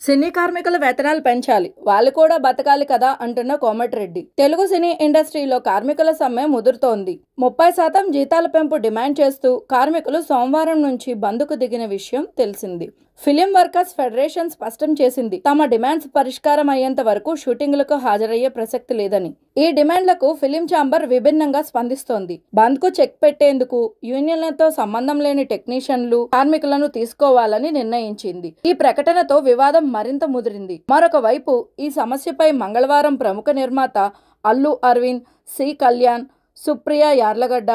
సినీ కార్మికుల వేతనాలు పెంచాలి, వాళ్ళు కూడా బతకాలి కదా అంటున్న కోమటిరెడ్డి. తెలుగు సినీ ఇండస్ట్రీలో కార్మికుల సమ్మె ముదురుతోంది. 30% జీతాల పెంపు డిమాండ్ చేస్తూ కార్మికులు సోమవారం నుంచి బంద్కు దిగిన విషయం తెలిసింది. ఫిలిం వర్కర్స్ ఫెడరేషన్ స్పష్టం చేసింది, తమ డిమాండ్స్ పరిష్కారం అయ్యేంత వరకు షూటింగ్లకు హాజరయ్యే ప్రసక్తి లేదని. ఈ డిమాండ్లకు ఫిలిం ఛాంబర్ విభిన్నంగా స్పందిస్తోంది. బంద్కు చెక్ పెట్టేందుకు యూనియన్లతో సంబంధం లేని టెక్నీషియన్లు, కార్మికులను తీసుకోవాలని నిర్ణయించింది. ఈ ప్రకటనతో వివాదం మరింత ముదిరింది. మరొక వైపు ఈ సమస్యపై మంగళవారం ప్రముఖ నిర్మాత అల్లు అరవింద్, సి కళ్యాణ్, సుప్రియ యార్లగడ్డ,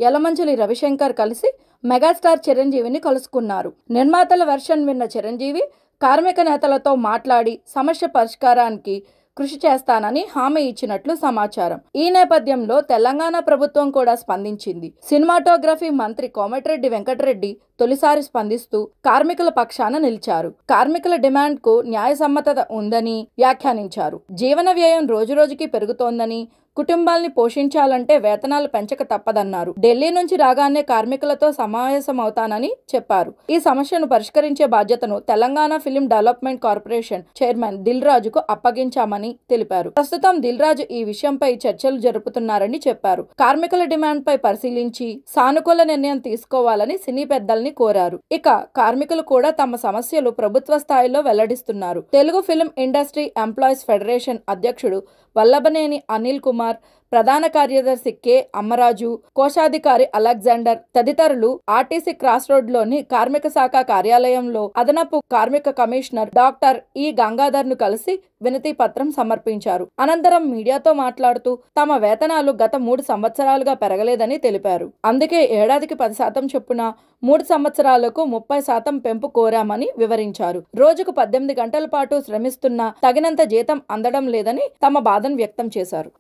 యలమంచిలి రవిశంకర్ కలిసి మెగాస్టార్ చిరంజీవిని కలుసుకున్నారు. నిర్మాతల వెర్షన్ విన్న చిరంజీవి కార్మిక నేతలతో మాట్లాడి సమస్య పరిష్కారానికి కృషి చేస్తానని హామీ ఇచ్చినట్లు సమాచారం. ఈ నేపథ్యంలో తెలంగాణ ప్రభుత్వం కూడా స్పందించింది. సినిమాటోగ్రఫీ మంత్రి కోమటిరెడ్డి వెంకటరెడ్డి తొలిసారి స్పందిస్తూ కార్మికుల పక్షాన నిలిచారు. కార్మికుల డిమాండ్కు న్యాయసమ్మతత ఉందని వ్యాఖ్యానించారు. జీవన వ్యయం రోజురోజుకి పెరుగుతోందని, కుటుంబాల్ని పోషించాలంటే వేతనాలు పెంచక తప్పదన్నారు. ఢిల్లీ నుంచి రాగానే కార్మికులతో సమావేశమవుతానని చెప్పారు. ఈ సమస్యను పరిష్కరించే బాధ్యతను Telangana film development corporation chairman Dil రాజుకు అప్పగించామని తెలిపారు. ప్రస్తుతం దిల్ రాజు ఈ విషయంపై చర్చలు జరుపుతున్నారని చెప్పారు. కార్మికుల డిమాండ్ పై పరిశీలించి సానుకూల నిర్ణయం తీసుకోవాలని సినీ పెద్దల్ని కోరారు. ఇక కార్మికులు కూడా తమ సమస్యలు ప్రభుత్వ స్థాయిలో వెల్లడిస్తున్నారు. Telugu film industry employees federation అధ్యక్షుడు వల్లభనేని అనిల్ కుమార్, ప్రధాన కార్యదర్శి కె అమ్మరాజు, కోశాధికారి అలెగ్జాండర్ తదితరులు ఆర్టీసీ క్రాస్ రోడ్లోని కార్మిక శాఖ కార్యాలయంలో అదనపు కార్మిక కమిషనర్ డాక్టర్ ఈ గంగాధర్ ను కలిసి వినతి పత్రం సమర్పించారు. అనంతరం మీడియాతో మాట్లాడుతూ తమ వేతనాలు గత 3 సంవత్సరాలుగా పెరగలేదని తెలిపారు. అందుకే ఏడాదికి 10% చొప్పున 3 సంవత్సరాలకు 30% పెంపు కోరామని వివరించారు. రోజుకు 18 గంటల పాటు శ్రమిస్తున్నా తగినంత జీతం అందడం లేదని తమ బాధను వ్యక్తం చేశారు.